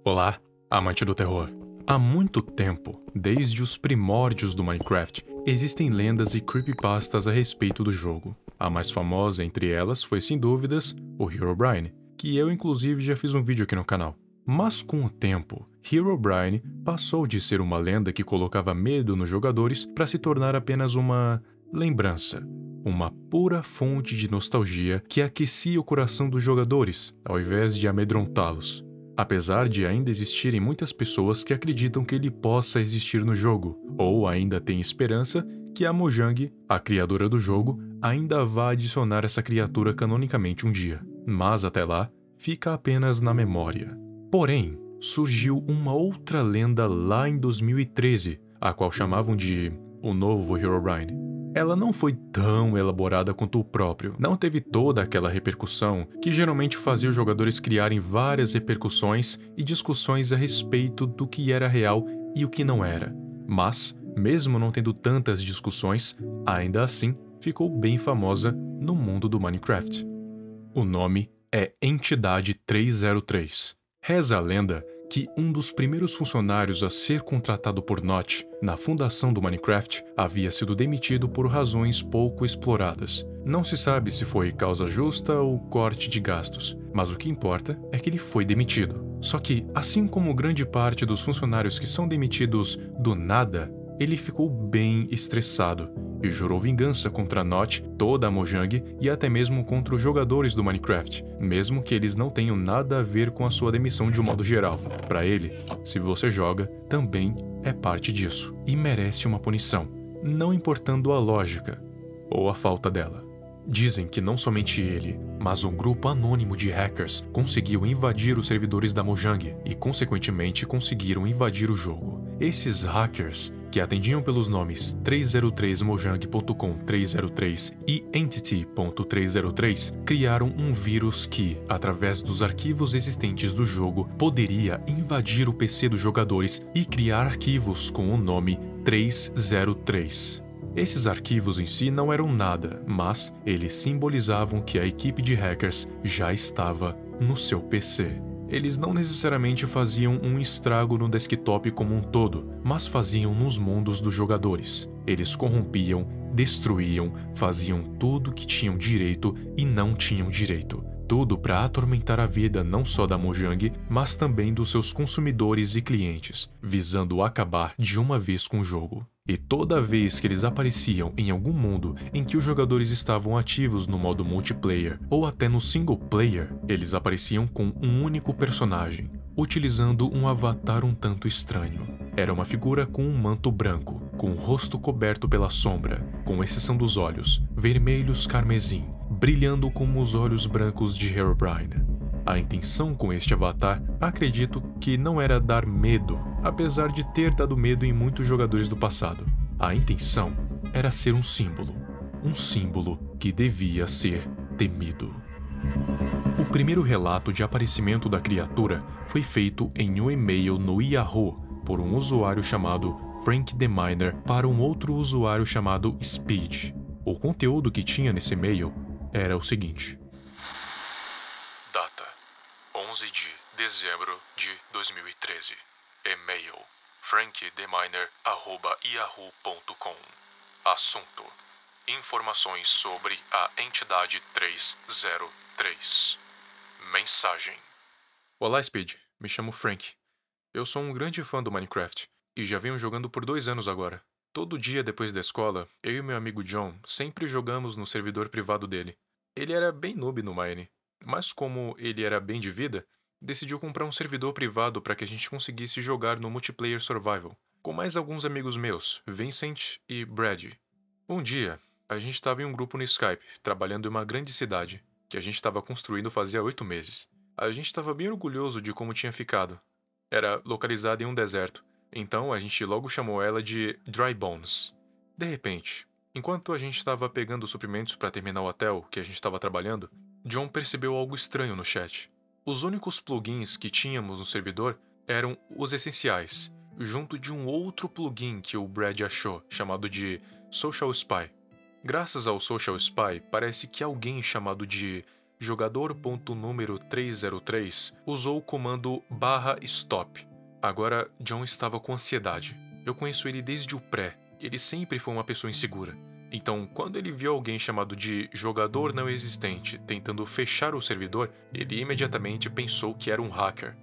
Olá, amante do terror. Há muito tempo, desde os primórdios do Minecraft, existem lendas e creepypastas a respeito do jogo. A mais famosa entre elas foi, sem dúvidas, o Herobrine, que eu inclusive já fiz um vídeo aqui no canal. Mas com o tempo, Herobrine passou de ser uma lenda que colocava medo nos jogadores para se tornar apenas uma lembrança, uma pura fonte de nostalgia que aquecia o coração dos jogadores, ao invés de amedrontá-los. Apesar de ainda existirem muitas pessoas que acreditam que ele possa existir no jogo, ou ainda têm esperança que a Mojang, a criadora do jogo, ainda vá adicionar essa criatura canonicamente um dia. Mas até lá, fica apenas na memória. Porém, surgiu uma outra lenda lá em 2013, a qual chamavam de o novo Herobrine. Ela não foi tão elaborada quanto o próprio, não teve toda aquela repercussão que geralmente fazia os jogadores criarem várias repercussões e discussões a respeito do que era real e o que não era. Mas, mesmo não tendo tantas discussões, ainda assim ficou bem famosa no mundo do Minecraft. O nome é Entidade 303. Reza a lenda que um dos primeiros funcionários a ser contratado por Notch na fundação do Minecraft havia sido demitido por razões pouco exploradas. Não se sabe se foi causa justa ou corte de gastos, mas o que importa é que ele foi demitido. Só que, assim como grande parte dos funcionários que são demitidos do nada, ele ficou bem estressado e jurou vingança contra Notch, toda a Mojang e até mesmo contra os jogadores do Minecraft, mesmo que eles não tenham nada a ver com a sua demissão de um modo geral. Para ele, se você joga, também é parte disso e merece uma punição, não importando a lógica ou a falta dela. Dizem que não somente ele, mas um grupo anônimo de hackers conseguiu invadir os servidores da Mojang e, consequentemente, conseguiram invadir o jogo. Esses hackers, que atendiam pelos nomes 303mojang.com303 e Entity.303, criaram um vírus que, através dos arquivos existentes do jogo, poderia invadir o PC dos jogadores e criar arquivos com o nome 303. Esses arquivos em si não eram nada, mas eles simbolizavam que a equipe de hackers já estava no seu PC. Eles não necessariamente faziam um estrago no desktop como um todo, mas faziam nos mundos dos jogadores. Eles corrompiam, destruíam, faziam tudo que tinham direito e não tinham direito. Tudo para atormentar a vida não só da Mojang, mas também dos seus consumidores e clientes, visando acabar de uma vez com o jogo. E toda vez que eles apareciam em algum mundo em que os jogadores estavam ativos no modo multiplayer ou até no single player, eles apareciam com um único personagem, utilizando um avatar um tanto estranho. Era uma figura com um manto branco, com o rosto coberto pela sombra, com exceção dos olhos, vermelhos carmesim, brilhando como os olhos brancos de Herobrine. A intenção com este avatar, acredito que não era dar medo, apesar de ter dado medo em muitos jogadores do passado. A intenção era ser um símbolo que devia ser temido. O primeiro relato de aparecimento da criatura foi feito em um e-mail no Yahoo por um usuário chamado Frank the Miner para um outro usuário chamado Speed. O conteúdo que tinha nesse e-mail era o seguinte: data 11 de dezembro de 2013. E-mail franktheminer@yahoo.com. Assunto: informações sobre a entidade 303. Mensagem: olá Speed, me chamo Frank. Eu sou um grande fã do Minecraft e já venho jogando por 2 anos agora. Todo dia depois da escola, eu e meu amigo John sempre jogamos no servidor privado dele. Ele era bem noob no Mine, mas como ele era bem de vida, decidiu comprar um servidor privado para que a gente conseguisse jogar no Multiplayer Survival, com mais alguns amigos meus, Vincent e Brad. Um dia, a gente estava em um grupo no Skype, trabalhando em uma grande cidade, que a gente estava construindo fazia 8 meses. A gente estava bem orgulhoso de como tinha ficado. Era localizada em um deserto, então a gente logo chamou ela de Dry Bones. De repente, enquanto a gente estava pegando suprimentos para terminar o hotel que a gente estava trabalhando, John percebeu algo estranho no chat. Os únicos plugins que tínhamos no servidor eram os essenciais, junto de um outro plugin que o Brad achou, chamado de Social Spy. Graças ao Social Spy, parece que alguém chamado de jogador.número 303 usou o comando /stop. Agora, John estava com ansiedade. Eu conheço ele desde o pré. Ele sempre foi uma pessoa insegura. Então, quando ele viu alguém chamado de jogador não existente tentando fechar o servidor, ele imediatamente pensou que era um hacker.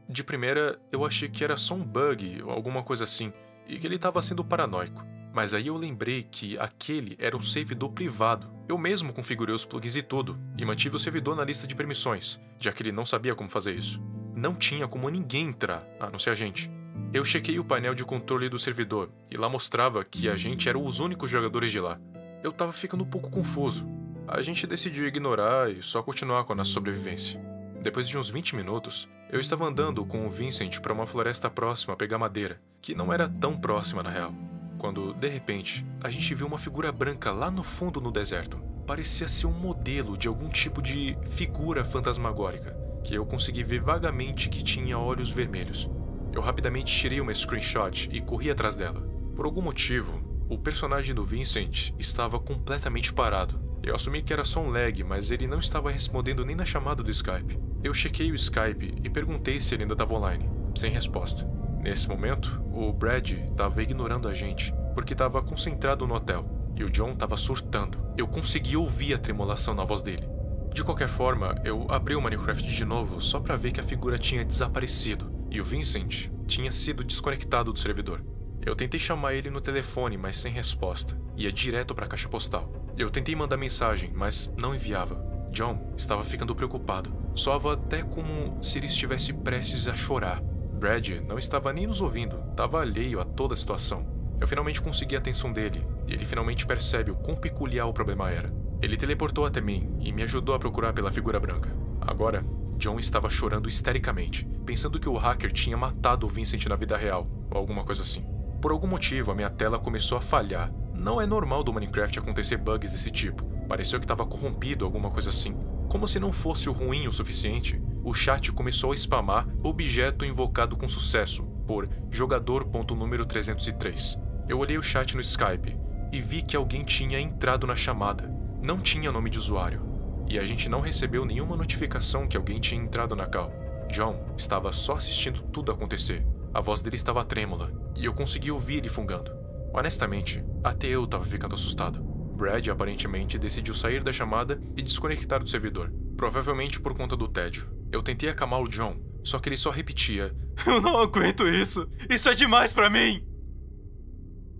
De primeira, eu achei que era só um bug ou alguma coisa assim, e que ele estava sendo paranoico. Mas aí eu lembrei que aquele era um servidor privado. Eu mesmo configurei os plugins e tudo, e mantive o servidor na lista de permissões, já que ele não sabia como fazer isso. Não tinha como ninguém entrar, a não ser a gente. Eu chequei o painel de controle do servidor, e lá mostrava que a gente era os únicos jogadores de lá. Eu tava ficando um pouco confuso. A gente decidiu ignorar e só continuar com a nossa sobrevivência. Depois de uns 20 minutos, eu estava andando com o Vincent para uma floresta próxima a pegar madeira, que não era tão próxima na real. Quando, de repente, a gente viu uma figura branca lá no fundo no deserto. Parecia ser um modelo de algum tipo de figura fantasmagórica, que eu consegui ver vagamente que tinha olhos vermelhos. Eu rapidamente tirei uma screenshot e corri atrás dela. Por algum motivo, o personagem do Vincent estava completamente parado. Eu assumi que era só um lag, mas ele não estava respondendo nem na chamada do Skype. Eu chequei o Skype e perguntei se ele ainda estava online, sem resposta. Nesse momento, o Brad estava ignorando a gente, porque estava concentrado no hotel, e o John estava surtando. Eu consegui ouvir a tremulação na voz dele. De qualquer forma, eu abri o Minecraft de novo só para ver que a figura tinha desaparecido, e o Vincent tinha sido desconectado do servidor. Eu tentei chamar ele no telefone, mas sem resposta. Ia direto para a caixa postal. Eu tentei mandar mensagem, mas não enviava. John estava ficando preocupado. Soava até como se ele estivesse prestes a chorar. Brad não estava nem nos ouvindo, estava alheio a toda a situação. Eu finalmente consegui a atenção dele, e ele finalmente percebe o quão peculiar o problema era. Ele teleportou até mim e me ajudou a procurar pela figura branca. Agora, John estava chorando histericamente, pensando que o hacker tinha matado o Vincent na vida real, ou alguma coisa assim. Por algum motivo, a minha tela começou a falhar. Não é normal do Minecraft acontecer bugs desse tipo. Pareceu que estava corrompido, alguma coisa assim. Como se não fosse o ruim o suficiente, o chat começou a spamar objeto invocado com sucesso por jogador.número 303. Eu olhei o chat no Skype e vi que alguém tinha entrado na chamada. Não tinha nome de usuário. E a gente não recebeu nenhuma notificação que alguém tinha entrado na call. John estava só assistindo tudo acontecer. A voz dele estava trêmula, e eu consegui ouvir ele fungando. Honestamente, até eu estava ficando assustado. Brad aparentemente decidiu sair da chamada e desconectar do servidor, provavelmente por conta do tédio. Eu tentei acalmar o John, só que ele só repetia: "Eu não aguento isso! Isso é demais pra mim!"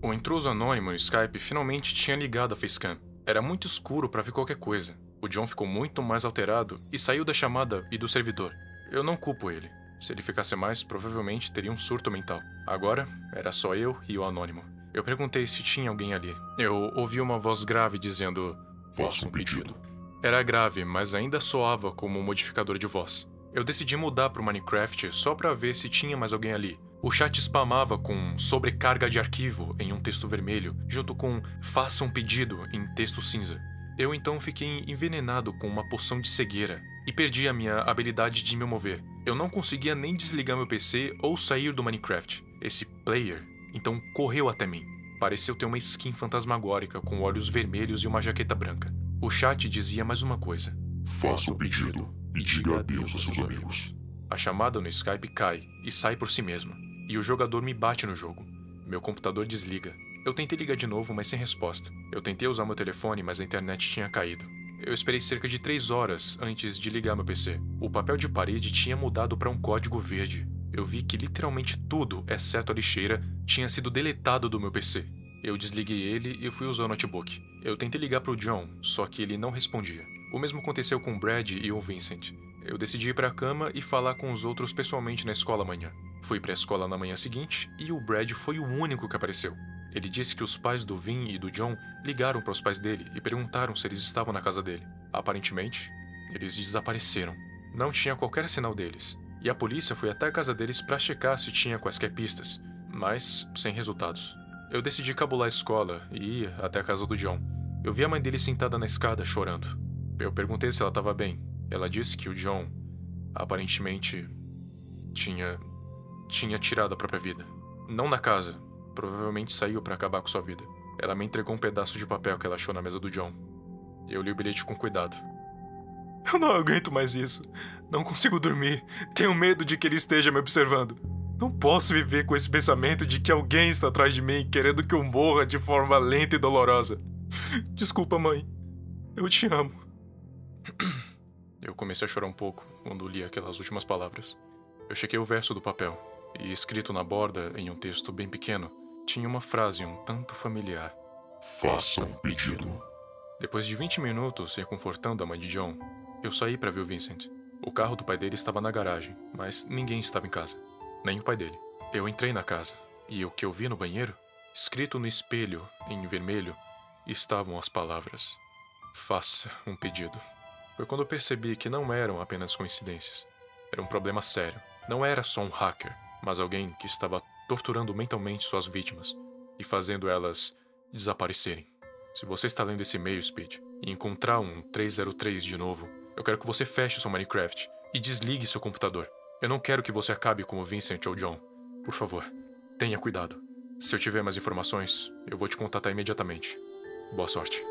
O intruso anônimo no Skype finalmente tinha ligado a facecam. Era muito escuro para ver qualquer coisa. O John ficou muito mais alterado e saiu da chamada e do servidor. Eu não culpo ele. Se ele ficasse mais, provavelmente teria um surto mental. Agora, era só eu e o anônimo. Eu perguntei se tinha alguém ali. Eu ouvi uma voz grave dizendo: "Faça um pedido." Era grave, mas ainda soava como um modificador de voz. Eu decidi mudar para o Minecraft só para ver se tinha mais alguém ali. O chat spamava com sobrecarga de arquivo em um texto vermelho, junto com faça um pedido em texto cinza. Eu então fiquei envenenado com uma poção de cegueira e perdi a minha habilidade de me mover. Eu não conseguia nem desligar meu PC ou sair do Minecraft. Esse player então correu até mim. Pareceu ter uma skin fantasmagórica com olhos vermelhos e uma jaqueta branca. O chat dizia mais uma coisa: "Faça o pedido e diga adeus a seus amigos." A chamada no Skype cai e sai por si mesma, e o jogador me bate no jogo. Meu computador desliga. Eu tentei ligar de novo, mas sem resposta. Eu tentei usar meu telefone, mas a internet tinha caído. Eu esperei cerca de 3 horas antes de ligar meu PC. O papel de parede tinha mudado para um código verde. Eu vi que literalmente tudo, exceto a lixeira, tinha sido deletado do meu PC. Eu desliguei ele e fui usar o notebook. Eu tentei ligar para o John, só que ele não respondia. O mesmo aconteceu com o Brad e o Vincent. Eu decidi ir para a cama e falar com os outros pessoalmente na escola amanhã. Fui para a escola na manhã seguinte e o Brad foi o único que apareceu. Ele disse que os pais do Vin e do John ligaram para os pais dele e perguntaram se eles estavam na casa dele. Aparentemente, eles desapareceram. Não tinha qualquer sinal deles. E a polícia foi até a casa deles para checar se tinha quaisquer pistas, mas sem resultados. Eu decidi cabular a escola e ir até a casa do John. Eu vi a mãe dele sentada na escada, chorando. Eu perguntei se ela estava bem. Ela disse que o John, aparentemente, tinha tirado a própria vida. Não na casa. Provavelmente saiu para acabar com sua vida. Ela me entregou um pedaço de papel que ela achou na mesa do John. Eu li o bilhete com cuidado. Eu não aguento mais isso. Não consigo dormir. Tenho medo de que ele esteja me observando. Não posso viver com esse pensamento de que alguém está atrás de mim, querendo que eu morra de forma lenta e dolorosa. Desculpa, mãe. Eu te amo. Eu comecei a chorar um pouco quando li aquelas últimas palavras. Eu chequei o verso do papel, e escrito na borda, em um texto bem pequeno, tinha uma frase um tanto familiar. Faça um pedido. Depois de 20 minutos reconfortando a mãe de John, eu saí para ver o Vincent. O carro do pai dele estava na garagem, mas ninguém estava em casa. Nem o pai dele. Eu entrei na casa, e o que eu vi no banheiro, escrito no espelho, em vermelho, estavam as palavras: faça um pedido. Foi quando eu percebi que não eram apenas coincidências. Era um problema sério. Não era só um hacker, mas alguém que estava torturando mentalmente suas vítimas e fazendo elas desaparecerem. Se você está lendo esse e-mail, Speed, e encontrar um 303 de novo, eu quero que você feche seu Minecraft e desligue seu computador. Eu não quero que você acabe como Vincent ou John. Por favor, tenha cuidado. Se eu tiver mais informações, eu vou te contatar imediatamente. Boa sorte.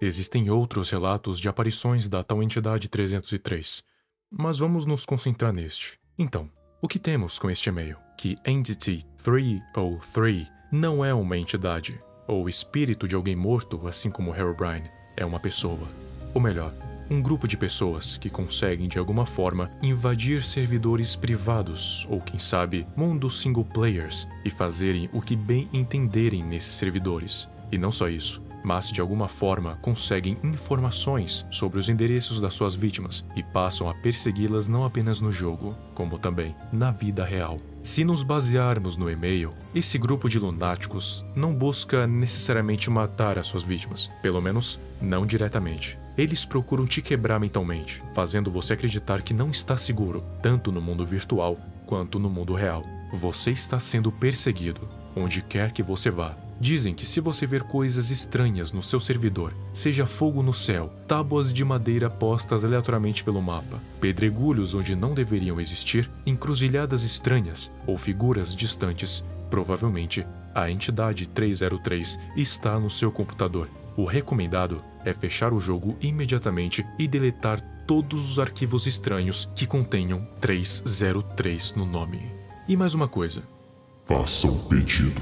Existem outros relatos de aparições da tal entidade 303, mas vamos nos concentrar neste. Então, o que temos com este e-mail? Que Entity 303 não é uma entidade, ou espírito de alguém morto, assim como Herobrine, é uma pessoa. Ou melhor, um grupo de pessoas que conseguem de alguma forma invadir servidores privados ou, quem sabe, mundos single players e fazerem o que bem entenderem nesses servidores. E não só isso, mas de alguma forma conseguem informações sobre os endereços das suas vítimas e passam a persegui-las não apenas no jogo, como também na vida real. Se nos basearmos no e-mail, esse grupo de lunáticos não busca necessariamente matar as suas vítimas, pelo menos não diretamente. Eles procuram te quebrar mentalmente, fazendo você acreditar que não está seguro, tanto no mundo virtual quanto no mundo real. Você está sendo perseguido, onde quer que você vá. Dizem que se você ver coisas estranhas no seu servidor, seja fogo no céu, tábuas de madeira postas aleatoriamente pelo mapa, pedregulhos onde não deveriam existir, encruzilhadas estranhas ou figuras distantes, provavelmente a entidade 303 está no seu computador. O recomendado é fechar o jogo imediatamente e deletar todos os arquivos estranhos que contenham 303 no nome. E mais uma coisa. Faça um pedido.